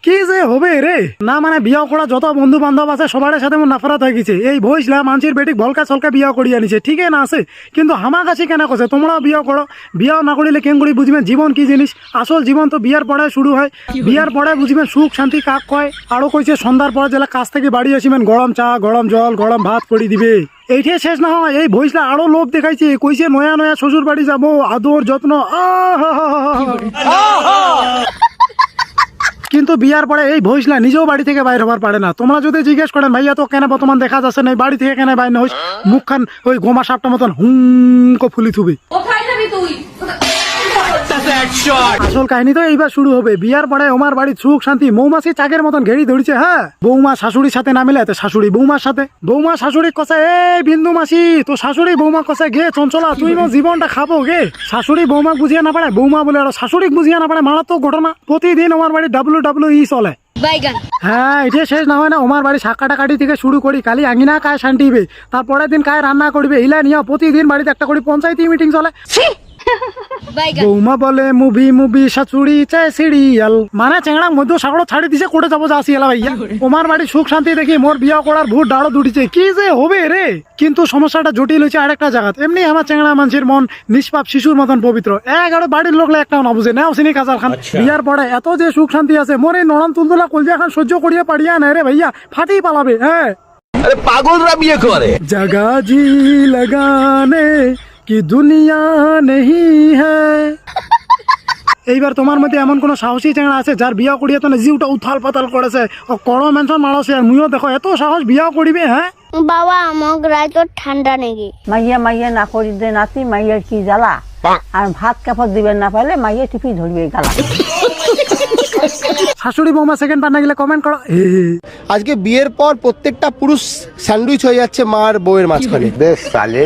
কি যে হবে রে না মানে বিয়া করা যত বন্ধু বান্ধব আছে সবার সাথে মোর নাফরাত হয়ে গেছে। এই ভইসলা মানসির বেটিক ভলকা সলকা বিয়া করিয়া নিছে ঠিকই না আছে, কিন্তু আমার কাছে কেন কছে তোমরাও বিয়া করো। বিয়া না করিলে কেন করি বুঝবেন জীবন কি জিনিস। আসল জীবন তো বিয়ার পড়ায় শুরু হয়। বিয়ার পড়ায় বুঝবেন সুখ শান্তি কাক কয়। আরো কইছে সন্ধ্যার পরে জেলা কাছ থেকে বাড়ি আসিবেন গরম চা গরম জল গরম ভাত করে দিবে। এইটাই শেষ না হয় এই ভইসলা আরো লোভ দেখাইছে, কইছে নয়া নয়া শ্বশুর বাড়ি যাবো আদর যত্ন কিন্তু বিয়ার পরে এই ভইসলা নিজেও বাড়ি থেকে বাইর হবার পারে না। তোমরা যদি জিজ্ঞেস করেন ভাইয়া তো কেন বর্তমান দেখা যাচ্ছে না বাড়ি থেকে কেন বাইর না হইস, মুখখান ওই গোমা সাপটা মতন হুম ফুলি থুবে। আসল কাহিনী তো এইবার শুরু হবে। বিয়ার পরে আমার বাড়ির সুখ শান্তি মৌমাছি চাকের মতন ঘেরি ধরেছে। হ্যাঁ, বৌমা শাশুড়ির সাথে না মিলে শাশুড়ি বৌমার সাথে, বৌমা শাশুড়ি কষে এই বিন্দু মাসি তো শাশুড়ি বৌমা কষে গে চঞ্চলা তুই মোর জীবনটা খাবো গে। শাশুড়ি বৌমা বুঝিয়ে না পারে, বৌমা বলে আর শাশুড়ি বুঝিয়ে না পারে। মারাত্মক ঘটনা। প্রতিদিন আমার বাড়ি WWE চলে। হ্যাঁ, এটা শেষ না হয় না। আমার বাড়ি শাক কাটি থেকে শুরু করি কালি আঙিনা কায় শান্তিবে, তারপরের দিন কায় রান্না করবে ইলা নিয়ে প্রতিদিন বাড়িতে একটা করে পঞ্চায়েত মিটিং চলে। বৌমা বলে মুভি মুভি শাশুড়ি চাই সিরিয়াল, মানে চেংড়া মধ্য সাগর ছাড়ি দিছে কোটে যাবো যা আসিয়ালা ভাইয়া। তোমার বাড়ি সুখ শান্তি দেখি মোর বিয়া করার ভূত ডাড়ো দুটিছে। কি যে হবে রে, কিন্তু সমস্যাটা জটিল হয়েছে আরেকটা জায়গা। এমনি আমার চেংড়া মানুষের মন নিষ্পাপ শিশুর মতন পবিত্র। এগারো বাড়ির লোকলে একটাও না বুঝে নাও চিনি কাজাল খান। বিয়ার পরে এত যে সুখ শান্তি আছে মোর এই নরম তুলতুলা কলজিয়া খান সহ্য করিয়া পারিয়া না রে ভাইয়া, ফাটেই পালাবে। হ্যাঁ, পাগলরা বিয়ে করে। জাগা জি লাগানে কি দুনিয়া নেহি হ্যায়। এইবার তোমার মধ্যে এমন কোন সাহসী চেংড়া আছে যার বিয়া করিয়া তো জিউটা উথাল পাতাল করেছে ও কড় মেনশন মারছে, আর মুইও দেখো এত সাহস বিয়া করিবে। হ্যাঁ বাবা আমাক রাইতো ঠান্ডা নেগি মাইয়া মাইয়া না করি দে নাতি মাইয়ার কি জ্বালা, আর ভাত কাপড় দিবেন না পাইলে মাইয়া টিপি ধরবে গালা। শাশুড়ি বৌমা সেকেন্ড পার না গেলে কমেন্ট করো। আজকে বিয়ের পর প্রত্যেকটা পুরুষ স্যান্ডউইচ হয়ে যাচ্ছে মার বউয়ের মাঝখানে। বেশ সালে